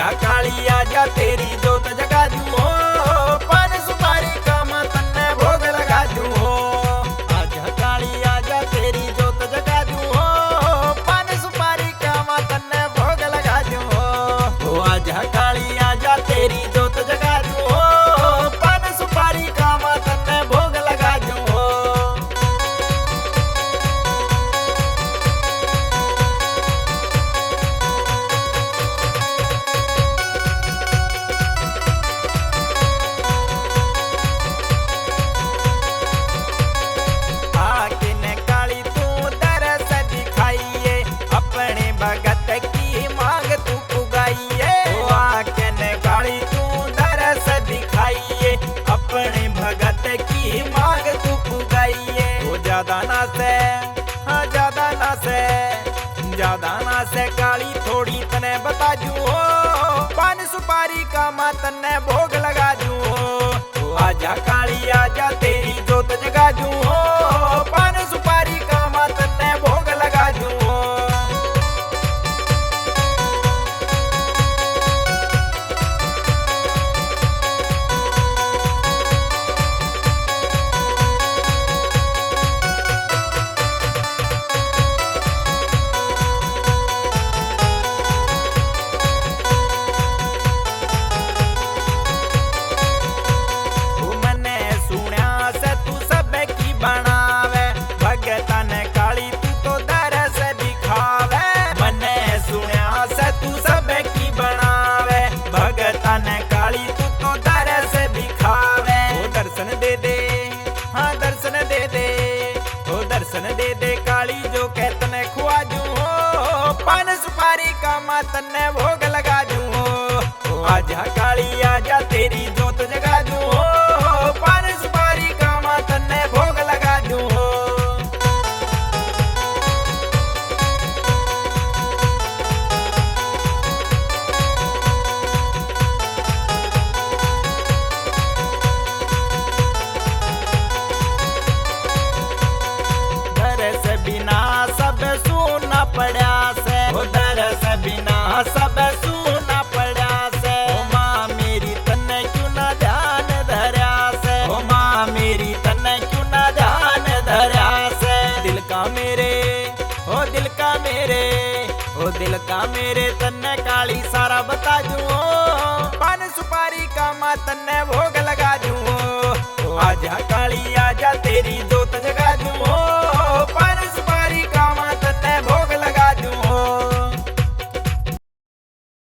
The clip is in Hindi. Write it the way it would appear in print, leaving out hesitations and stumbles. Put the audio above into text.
आजा काली आजा तेरी जोत जगा दूं हो, पान सुपारी का मैं तन्ने भोग लगा दूं हो। आजा काली आजा तेरी जोत जगा दूं हो, पान सुपारी का मैं तन्ने भोग लगा दूं हो। आजा काली आजा तेरी जोत जगा दूं हो, पान सुपारी का मैं तन्ने भोग लगा दूं हो। भगत की मांग तू पुगाइए, आके काली तू दरस दिखाइए, अपने भगत की मांग तू पुगाइए। वो ज्यादा ना से, हाँ ज्यादा ना से, ज्यादा ना से काली थोड़ी तने बता दूं हो, पान सुपारी का मैं तने भोग लगा दूं हो। आजा काली आजा तेरी जोत जगा दूं हो, पान सुपारी का मैं तने भोग लगा दूं हो। काली तू तो दरस दिखावे, ओ दर्शन दे दे, हाँ दर्शन दे दे, ओ दर्शन दे दे काली जो कहतने खुआ दूं हो, पान सुपारी का मैं तन्ने भोग लगा दूं हो। आजा काली आजा तेरी जोत जगा दूं हो, पान सुपारी का मैं तन्ने भोग लगा दूं हो। बिना सब सुना पड़ा से, दरस बिना सब सुना पड़ा से, ओ माँ मेरी तन्ने क्यों ना ध्यान धरा से, ओ माँ मेरी तन्ने क्यों ना ध्यान धरा से। दिल का मेरे, ओ दिल का मेरे, ओ दिल का मेरे तन्ने काली सारा बता दूं हो, पान सुपारी का मैं तन्ने भोग लगा दूं हो। आजा काली आजा तेरी जोत जगा